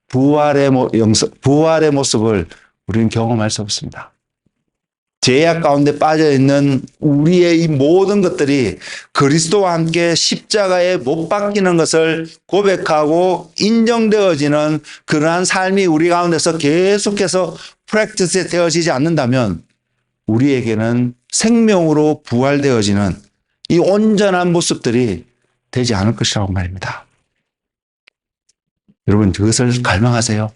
부활의 모습을 우리는 경험할 수 없습니다. 죄악 가운데 빠져있는 우리의 이 모든 것들이 그리스도와 함께 십자가에 못 박히는 것을 고백하고 인정되어지는 그러한 삶이 우리 가운데서 계속해서 프랙티스 되어지지 않는다면 우리에게는 생명으로 부활되어지는 이 온전한 모습들이 되지 않을 것이라고 말입니다. 여러분 그것을 갈망하세요.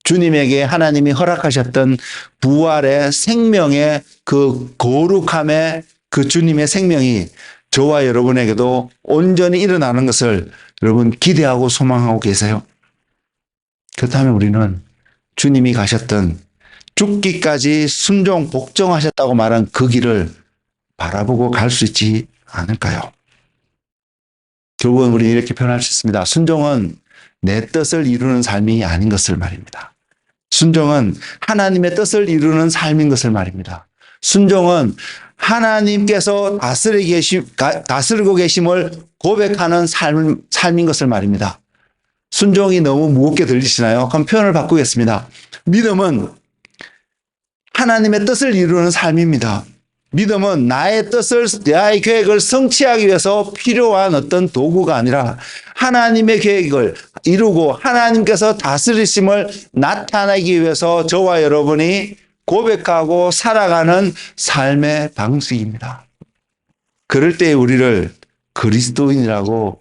주님에게 하나님이 허락하셨던 부활의 생명의 그 거룩함의 그 주님의 생명이 저와 여러분에게도 온전히 일어나는 것을 여러분 기대하고 소망하고 계세요. 그렇다면 우리는 주님이 가셨던 죽기까지 순종 복종하셨다고 말한 그 길을 바라보고 갈 수 있지 않을까요? 결국은 우리는 이렇게 표현할 수 있습니다. 순종은 내 뜻을 이루는 삶이 아닌 것을 말입니다. 순종은 하나님의 뜻을 이루는 삶인 것을 말입니다. 순종은 하나님께서 다스리고 계심을 고백하는 삶인 것을 말입니다. 순종이 너무 무겁게 들리시나요? 그럼 표현을 바꾸겠습니다. 믿음은 하나님의 뜻을 이루는 삶입니다. 믿음은 나의 계획을 성취하기 위해서 필요한 어떤 도구가 아니라 하나님의 계획을 이루고 하나님께서 다스리심을 나타내기 위해서 저와 여러분이 고백하고 살아가는 삶의 방식입니다. 그럴 때에 우리를 그리스도인이라고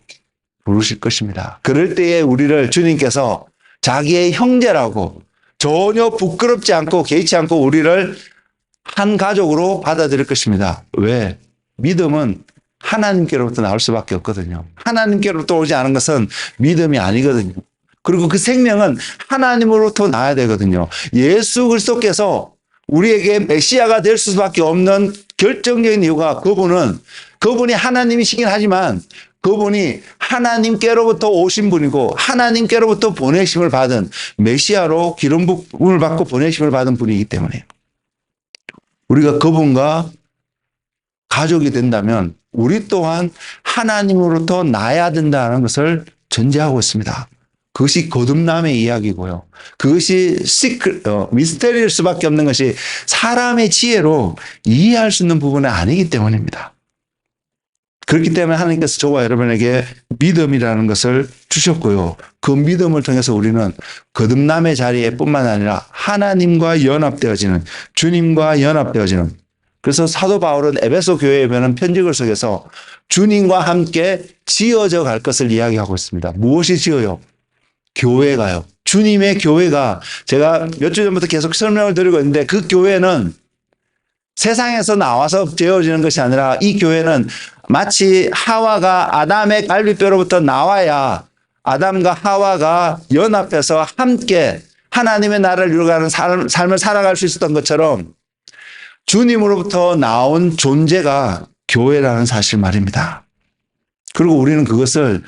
부르실 것입니다. 그럴 때에 우리를 주님께서 자기의 형제라고 전혀 부끄럽지 않고 개의치 않고 우리를 한 가족으로 받아들일 것입니다. 왜? 믿음은 하나님께로부터 나올 수밖에 없거든요. 하나님께로부터 오지 않은 것은 믿음이 아니거든요. 그리고 그 생명은 하나님으로부터 나야 되거든요. 예수 그리스도께서 우리에게 메시아가 될 수밖에 없는 결정적인 이유가 그분이 하나님이시긴 하지만 그분이 하나님께로부터 오신 분이고 하나님께로부터 보내심을 받은 메시아로 기름 부음을 받고 보내심을 받은 분이기 때문에 우리가 그분과 가족이 된다면 우리 또한 하나님으로부터 나야 된다는 것을 전제하고 있습니다. 그것이 거듭남의 이야기고요. 그것이 미스테리일 수밖에 없는 것이 사람의 지혜로 이해할 수 있는 부분은 아니기 때문입니다. 그렇기 때문에 하나님께서 저와 여러분에게 믿음이라는 것을 주셨고요. 그 믿음을 통해서 우리는 거듭남의 자리에 뿐만 아니라 하나님과 연합되어지는, 주님과 연합되어지는, 그래서 사도 바울은 에베소 교회에 보내는 편지글 속에서 주님과 함께 지어져 갈 것을 이야기하고 있습니다. 무엇이 지어요? 교회가요. 주님의 교회가, 제가 몇 주 전부터 계속 설명을 드리고 있는데 그 교회는 세상에서 나와서 되어지는 것이 아니라 이 교회는 마치 하와가 아담의 갈비뼈로부터 나와야 아담과 하와가 연합해서 함께 하나님의 나라를 이루어가는 삶을 살아갈 수 있었던 것처럼 주님으로부터 나온 존재가 교회라는 사실 말입니다. 그리고 우리는 그것을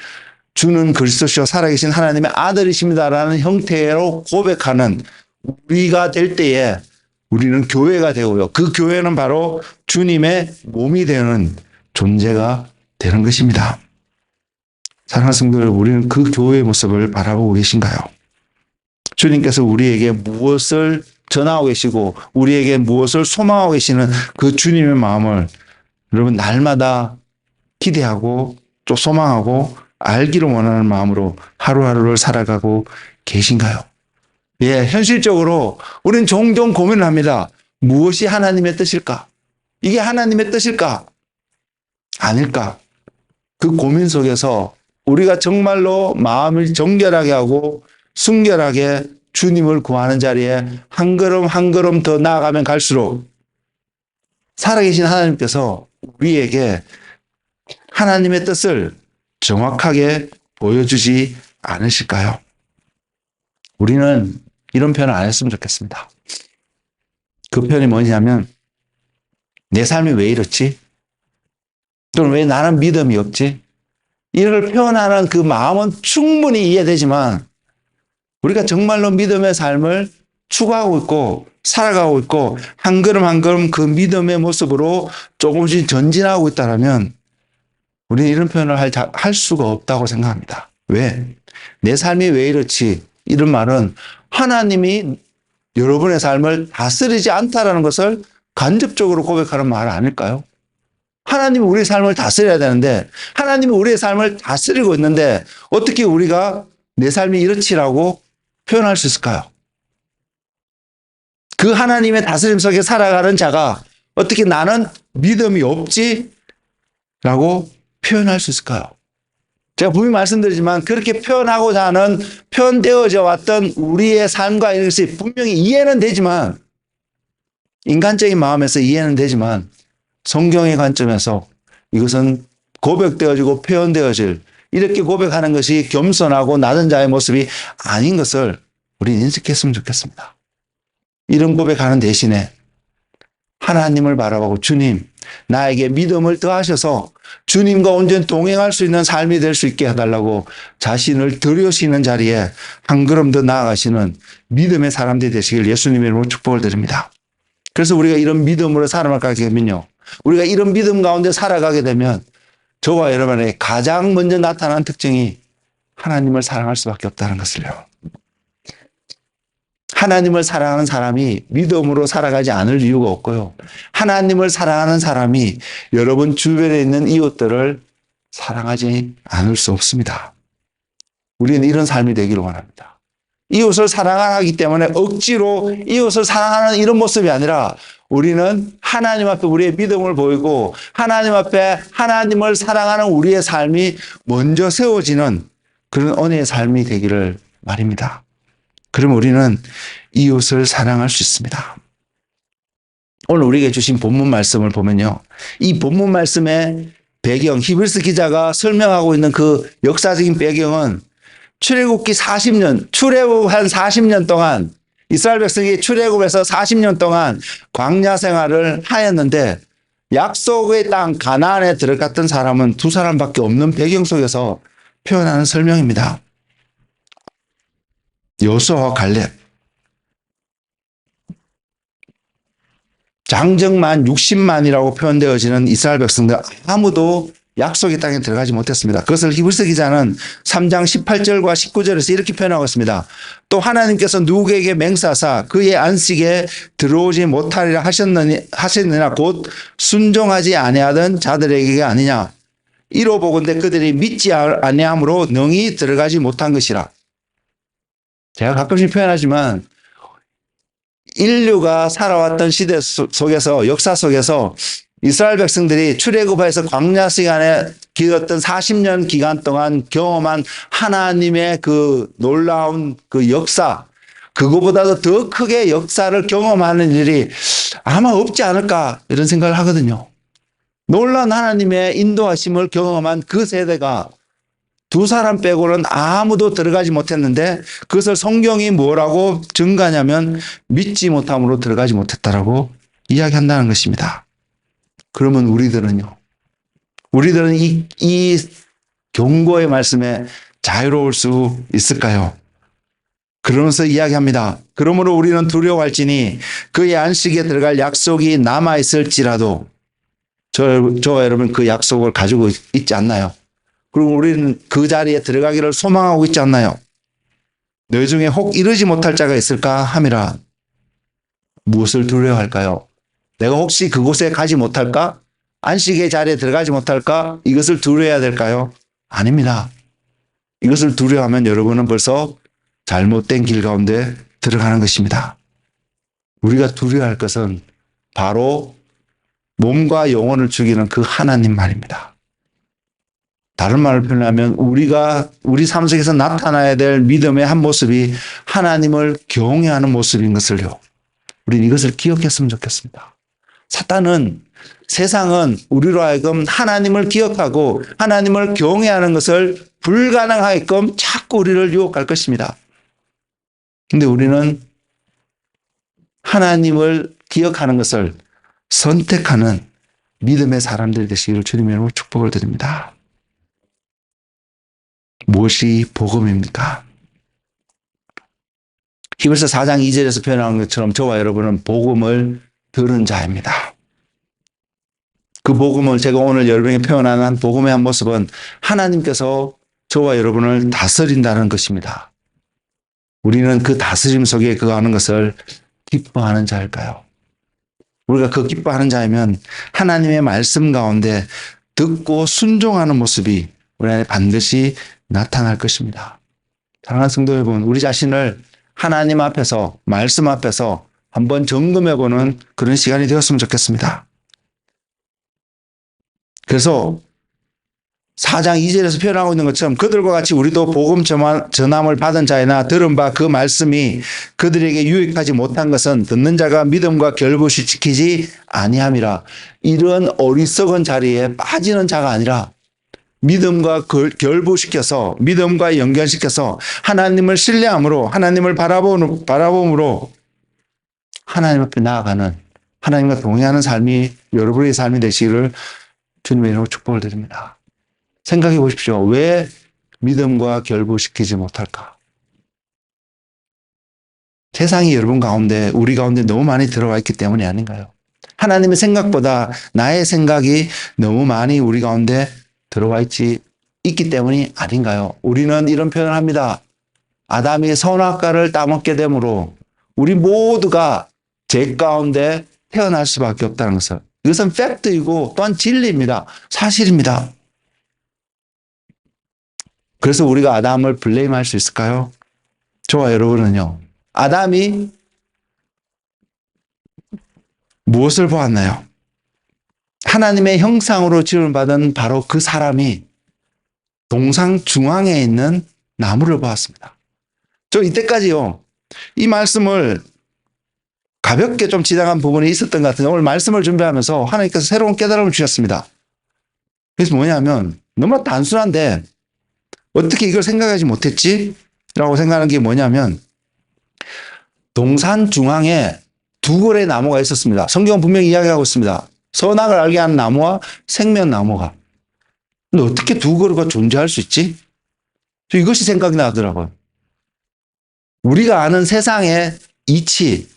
주는 그리스도시요 살아계신 하나님의 아들이십니다라는 형태로 고백하는 우리가 될 때에 우리는 교회가 되고요. 그 교회는 바로 주님의 몸이 되는 존재가 되는 것입니다. 사랑하는 성도들, 우리는 그 교회의 모습을 바라보고 계신가요? 주님께서 우리에게 무엇을 전하고 계시고 우리에게 무엇을 소망하고 계시는 그 주님의 마음을 여러분 날마다 기대하고 또 소망하고 알기를 원하는 마음으로 하루하루를 살아가고 계신가요? 예, 현실적으로 우리는 종종 고민을 합니다. 무엇이 하나님의 뜻일까? 이게 하나님의 뜻일까? 아닐까? 그 고민 속에서 우리가 정말로 마음을 정결하게 하고 순결하게 주님을 구하는 자리에 한 걸음 한 걸음 더 나아가면 갈수록 살아계신 하나님께서 우리에게 하나님의 뜻을 정확하게 보여주지 않으실까요? 우리는 이런 표현을 안 했으면 좋겠습니다. 그 표현이 뭐냐면 내 삶이 왜 이렇지? 또는 왜 나는 믿음이 없지? 이걸 표현하는 그 마음은 충분히 이해되지만 우리가 정말로 믿음의 삶을 추구하고 있고 살아가고 있고 한 걸음 한 걸음 그 믿음의 모습으로 조금씩 전진하고 있다면 우리는 이런 표현을 할 수가 없다고 생각합니다. 왜? 내 삶이 왜 이렇지? 이런 말은 하나님이 여러분의 삶을 다스리지 않다라는 것을 간접적으로 고백하는 말 아닐까요? 하나님은 우리의 삶을 다스려야 되는데 하나님은 우리의 삶을 다스리고 있는데 어떻게 우리가 내 삶이 이렇지라고 표현할 수 있을까요? 그 하나님의 다스림 속에 살아가는 자가 어떻게 나는 믿음이 없지? 라고 표현할 수 있을까요? 제가 분명히 말씀드리지만 그렇게 표현하고자 하는 표현되어져 왔던 우리의 삶과 이것이 분명히 이해는 되지만 인간적인 마음에서 이해는 되지만 성경의 관점에서 이것은 고백되어지고 표현되어질 이렇게 고백하는 것이 겸손하고 낮은 자의 모습이 아닌 것을 우리는 인식했으면 좋겠습니다. 이런 고백하는 대신에 하나님을 바라보고 주님 나에게 믿음을 더하셔서 주님과 온전히 동행할 수 있는 삶이 될 수 있게 해달라고 자신을 들여시는 자리에 한 걸음 더 나아가시는 믿음의 사람들이 되시길 예수님의 이름으로 축복을 드립니다. 그래서 우리가 이런 믿음으로 살아가게 되면요. 우리가 이런 믿음 가운데 살아가게 되면 저와 여러분의 가장 먼저 나타나는 특징이 하나님을 사랑할 수밖에 없다는 것을요. 하나님을 사랑하는 사람이 믿음으로 살아가지 않을 이유가 없고요. 하나님을 사랑하는 사람이 여러분 주변에 있는 이웃들을 사랑하지 않을 수 없습니다. 우리는 이런 삶이 되기를 원합니다. 이웃을 사랑하기 때문에 억지로 이웃을 사랑하는 이런 모습이 아니라 우리는 하나님 앞에 우리의 믿음을 보이고 하나님 앞에 하나님을 사랑하는 우리의 삶이 먼저 세워지는 그런 은혜의 삶이 되기를 말입니다. 그러면 우리는 이웃을 사랑할 수 있습니다. 오늘 우리에게 주신 본문 말씀을 보면요. 이 본문 말씀의 배경, 히브리서 기자가 설명하고 있는 그 역사적인 배경은 출애굽기 40년, 출애굽한 40년 동안 이스라엘 백성이 출애굽에서 40년 동안 광야 생활을 하였는데 약속의 땅 가나안에 들어갔던 사람은 두 사람밖에 없는 배경 속에서 표현하는 설명입니다. 여호수아와 갈렙. 장정만 60만이라고 표현되어지는 이스라엘 백성들 아무도 약속의 땅에 들어가지 못했습니다. 그것을 히브리서 기자는 3장 18절과 19절에서 이렇게 표현하고 있습니다. 또 하나님께서 누구에게 맹세하사 그의 안식에 들어오지 못하리라 하셨느냐 곧 순종하지 아니하던 자들에게 아니냐. 이로 보건대 그들이 믿지 아니함으로 능히 들어가지 못한 것이라. 제가 가끔씩 표현하지만 인류가 살아왔던 시대 속에서 역사 속에서 이스라엘 백성들이 출애굽해서 광야 시간에 길었던 40년 기간 동안 경험한 하나님의 그 놀라운 그 역사, 그거보다도 더 크게 역사를 경험하는 일이 아마 없지 않을까 이런 생각을 하거든요. 놀라운 하나님의 인도하심을 경험한 그 세대가 두 사람 빼고는 아무도 들어가지 못했는데 그것을 성경이 뭐라고 증가하냐면 믿지 못함으로 들어가지 못했다라고 이야기한다는 것입니다. 그러면 우리들은요. 우리들은 이 경고의 말씀에 자유로울 수 있을까요? 그러면서 이야기합니다. 그러므로 우리는 두려워할지니 그의 안식에 들어갈 약속이 남아있을지라도 저와 여러분 그 약속을 가지고 있지 않나요? 그리고 우리는 그 자리에 들어가기를 소망하고 있지 않나요? 너희 중에 혹 이르지 못할 자가 있을까 함이라. 무엇을 두려워할까요? 내가 혹시 그곳에 가지 못할까? 안식의 자리에 들어가지 못할까? 이것을 두려워해야 될까요? 아닙니다. 이것을 두려워하면 여러분은 벌써 잘못된 길 가운데 들어가는 것입니다. 우리가 두려워할 것은 바로 몸과 영혼을 죽이는 그 하나님 말입니다. 다른 말을 표현하면 우리 삶 속에서 나타나야 될 믿음의 한 모습이 하나님을 경외하는 모습인 것을요. 우리는 이것을 기억했으면 좋겠습니다. 세상은 우리로 하여금 하나님을 기억하고 하나님을 경외하는 것을 불가능하게끔 자꾸 우리를 유혹할 것입니다. 근데 우리는 하나님을 기억하는 것을 선택하는 믿음의 사람들이 되시기를 주님의 이름으로 축복을 드립니다. 무엇이 복음입니까? 히브리서 4장 2절에서 표현한 것처럼 저와 여러분은 복음을 들은 자입니다. 그 복음을 제가 오늘 여러분에게 표현하는 복음의 한 모습은 하나님께서 저와 여러분을 다스린다는 것입니다. 우리는 그 다스림 속에 거하는 것을 기뻐하는 자일까요? 우리가 그 기뻐하는 자이면 하나님의 말씀 가운데 듣고 순종하는 모습이 우리 안에 반드시 나타날 것입니다. 사랑하는 성도 여러분, 우리 자신을 하나님 앞에서, 말씀 앞에서 한번 점검해보는 그런 시간이 되었으면 좋겠습니다. 그래서 4장 2절에서 표현하고 있는 것처럼 그들과 같이 우리도 복음 전함을 받은 자이나 들은 바 그 말씀이 그들에게 유익하지 못한 것은 듣는 자가 믿음과 결부시 지키지 아니함이라. 이런 어리석은 자리에 빠지는 자가 아니라 믿음과 결부시켜서 믿음과 연결시켜서 하나님을 신뢰함으로 하나님을 바라봄으로 하나님 앞에 나아가는 하나님과 동행하는 삶이 여러분의 삶이 되시기를 주님의 이름으로 축복을 드립니다. 생각해 보십시오. 왜 믿음과 결부시키지 못할까? 세상이 여러분 가운데, 우리 가운데 너무 많이 들어와 있기 때문이 아닌가요? 하나님의 생각보다 나의 생각이 너무 많이 우리 가운데 들어와 있기 때문이 아닌가요? 우리는 이런 표현을 합니다. 아담이 선악과를 따먹게 되므로 우리 모두가 죄 가운데 태어날 수밖에 없다는 것을. 이것은 팩트이고 또한 진리입니다. 사실입니다. 그래서 우리가 아담을 블레임할 수 있을까요? 저와 여러분은요. 아담이 무엇을 보았나요? 하나님의 형상으로 지음을 받은 바로 그 사람이 동상 중앙에 있는 나무를 보았습니다. 저 이때까지요. 이 말씀을 가볍게 좀 지나간 부분이 있었던 것 같은데 오늘 말씀을 준비하면서 하나님께서 새로운 깨달음을 주셨습니다. 그래서 뭐냐면 너무 단순한데 어떻게 이걸 생각하지 못했지? 라고 생각하는 게 뭐냐면 동산 중앙에 두 그루의 나무가 있었습니다. 성경은 분명히 이야기하고 있습니다. 선악을 알게 하는 나무와 생명나무가. 근데 어떻게 두 그루가 존재할 수 있지? 이것이 생각이 나더라고요. 우리가 아는 세상의 이치,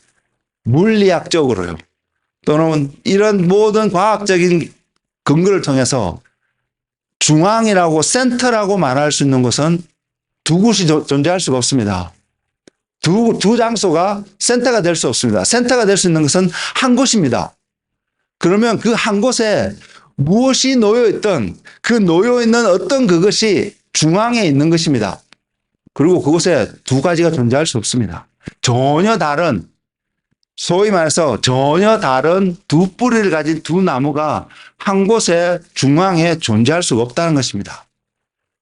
물리학적으로요. 또는 이런 모든 과학적인 근거를 통해서 중앙이라고 센터라고 말할 수 있는 것은 두 곳이 존재할 수가 없습니다. 두 장소가 센터가 될 수 없습니다. 센터가 될 수 있는 것은 한 곳입니다. 그러면 그 한 곳에 무엇이 놓여있던 그 놓여있는 어떤 그것이 중앙에 있는 것입니다. 그리고 그곳에 두 가지가 존재할 수 없습니다. 전혀 다른, 소위 말해서 전혀 다른 두 뿌리를 가진 두 나무가 한 곳에 중앙에 존재할 수가 없다는 것입니다.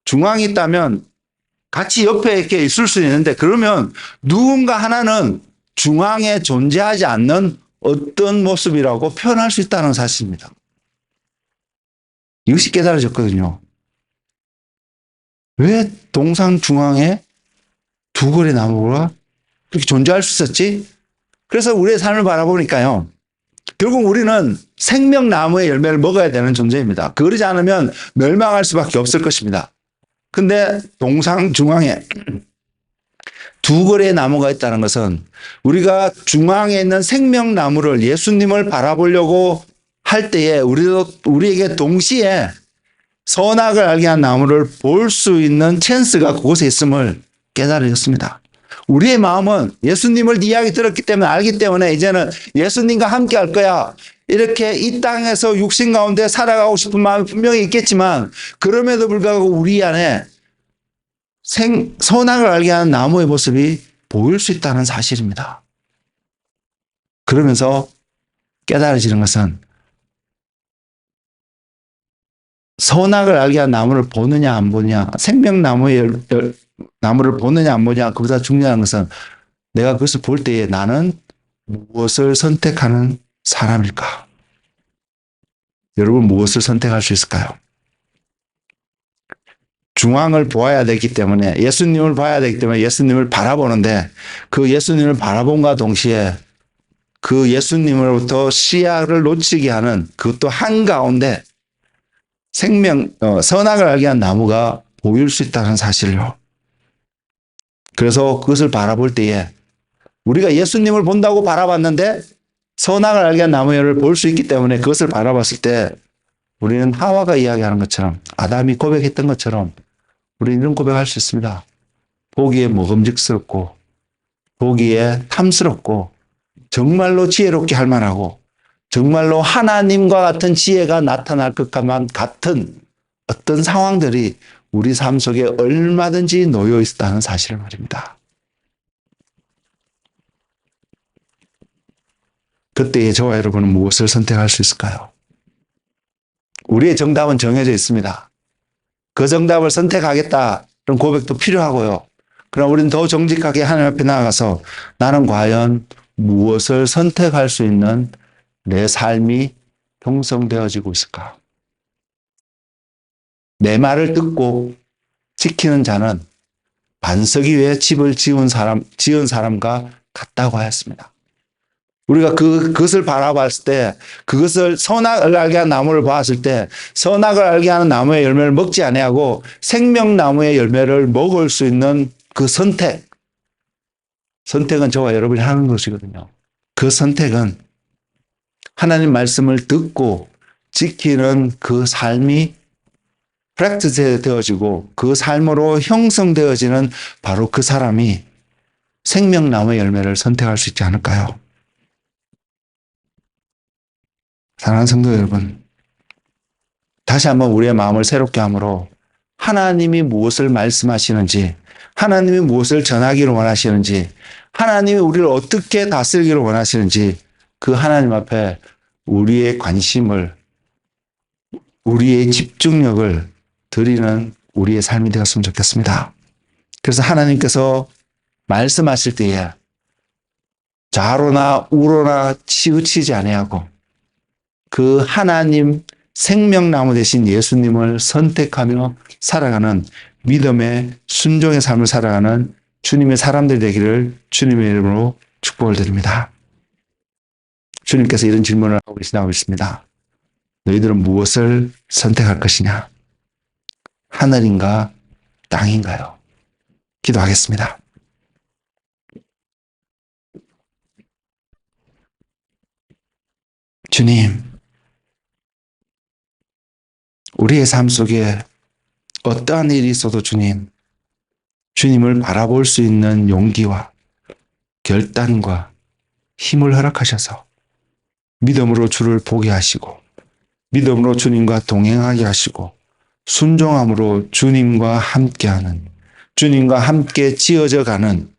중앙이 있다면 같이 옆에 이렇게 있을 수 있는데 그러면 누군가 하나는 중앙에 존재하지 않는 어떤 모습이라고 표현할 수 있다는 사실입니다. 이것이 깨달아졌거든요. 왜 동상 중앙에 두 그루의 나무가 그렇게 존재할 수 있었지? 그래서 우리의 삶을 바라보니까요. 결국 우리는 생명나무의 열매를 먹어야 되는 존재입니다. 그러지 않으면 멸망할 수밖에 없을 것입니다. 근데 동상 중앙에 두 그루의 나무가 있다는 것은 우리가 중앙에 있는 생명나무를 예수님을 바라보려고 할 때에 우리에게 동시에 선악을 알게 한 나무를 볼 수 있는 찬스가 그곳에 있음을 깨달으셨습니다. 우리의 마음은 예수님을 이야기 들었기 때문에 알기 때문에 이제는 예수님과 함께 할 거야. 이렇게 이 땅에서 육신 가운데 살아가고 싶은 마음이 분명히 있겠지만 그럼에도 불구하고 우리 안에 선악을 알게 하는 나무의 모습이 보일 수 있다는 사실입니다. 그러면서 깨달아지는 것은 선악을 알게 한 나무를 보느냐 안 보느냐, 생명나무의 나무를 보느냐 안 보느냐, 그보다 중요한 것은 내가 그것을 볼 때에 나는 무엇을 선택하는 사람일까? 여러분 무엇을 선택할 수 있을까요? 중앙을 보아야 되기 때문에, 예수님을 봐야 되기 때문에 예수님을 바라보는데, 그 예수님을 바라본과 동시에 그 예수님으로부터 시야를 놓치게 하는, 그것도 한가운데 선악을 알게 한 나무가 보일 수 있다는 사실요. 그래서 그것을 바라볼 때에 우리가 예수님을 본다고 바라봤는데 선악을 알게 한 나무를 볼 수 있기 때문에 그것을 바라봤을 때 우리는 하와가 이야기하는 것처럼, 아담이 고백했던 것처럼 우리는 이런 고백할 수 있습니다. 보기에 먹음직스럽고 보기에 탐스럽고 정말로 지혜롭게 할 만하고 정말로 하나님과 같은 지혜가 나타날 것만 같은 어떤 상황들이 우리 삶 속에 얼마든지 놓여 있다는 사실을 말입니다. 그때에 저와 여러분은 무엇을 선택할 수 있을까요? 우리의 정답은 정해져 있습니다. 그 정답을 선택하겠다 그런 고백도 필요하고요. 그러나 우리는 더 정직하게 하나님 앞에 나아가서 나는 과연 무엇을 선택할 수 있는 내 삶이 형성되어지고 있을까? 내 말을 듣고 지키는 자는 반석 위에 집을 지은 사람과 같다고 하였습니다. 우리가 그것을 바라봤을 때, 그것을 선악을 알게 하는 나무를 봤을 때, 선악을 알게 하는 나무의 열매를 먹지 아니하고 생명나무의 열매를 먹을 수 있는 그 선택은 저와 여러분이 하는 것이거든요. 그 선택은 하나님 말씀을 듣고 지키는 그 삶이 프랙티스 되어지고 그 삶으로 형성되어지는 바로 그 사람이 생명나무의 열매를 선택할 수 있지 않을까요? 사랑하는 성도 여러분, 다시 한번 우리의 마음을 새롭게 함으로 하나님이 무엇을 말씀하시는지, 하나님이 무엇을 전하기를 원하시는지, 하나님이 우리를 어떻게 다스리기를 원하시는지 그 하나님 앞에 우리의 관심을, 우리의 집중력을 드리는 우리의 삶이 되었으면 좋겠습니다. 그래서 하나님께서 말씀하실 때에 좌로나 우로나 치우치지 아니하고 그 하나님 생명나무 되신 예수님을 선택하며 살아가는 믿음의 순종의 삶을 살아가는 주님의 사람들이 되기를 주님의 이름으로 축복을 드립니다. 주님께서 이런 질문을 하고 계시다고 있습니다. 너희들은 무엇을 선택할 것이냐? 하늘인가 땅인가요? 기도하겠습니다. 주님, 우리의 삶 속에 어떠한 일이 있어도 주님을 바라볼 수 있는 용기와 결단과 힘을 허락하셔서 믿음으로 주를 보게 하시고 믿음으로 주님과 동행하게 하시고 순종함으로 주님과 함께하는, 주님과 함께 지어져 가는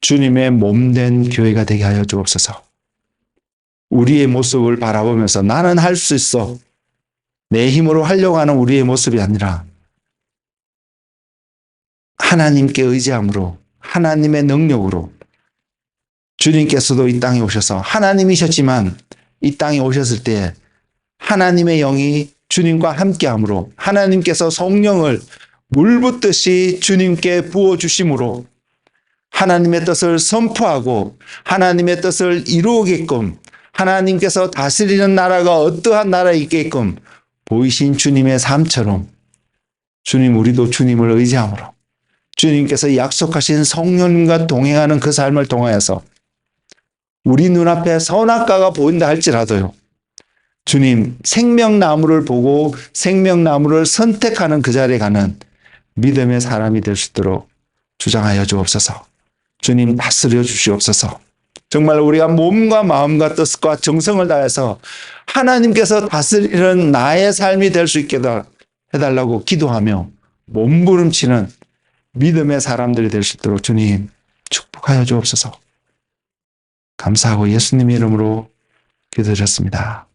주님의 몸된 교회가 되게 하여 주옵소서. 우리의 모습을 바라보면서 나는 할 수 있어, 내 힘으로 하려고 하는 우리의 모습이 아니라 하나님께 의지함으로, 하나님의 능력으로, 주님께서도 이 땅에 오셔서 하나님이셨지만 이 땅에 오셨을 때 하나님의 영이 주님과 함께함으로, 하나님께서 성령을 물 붓듯이 주님께 부어주심으로 하나님의 뜻을 선포하고 하나님의 뜻을 이루게끔, 하나님께서 다스리는 나라가 어떠한 나라이겠끔 보이신 주님의 삶처럼 주님, 우리도 주님을 의지함으로 주님께서 약속하신 성령과 동행하는 그 삶을 통하여서 우리 눈앞에 선악과가 보인다 할지라도요, 주님, 생명나무를 보고 생명나무를 선택하는 그 자리에 가는 믿음의 사람이 될 수 있도록 주장하여 주옵소서. 주님, 다스려 주시옵소서. 정말 우리가 몸과 마음과 뜻과 정성을 다해서 하나님께서 다스리는 나의 삶이 될 수 있게 해달라고 기도하며 몸부림치는 믿음의 사람들이 될 수 있도록 주님 축복하여 주옵소서. 감사하고 예수님의 이름으로 기도드렸습니다.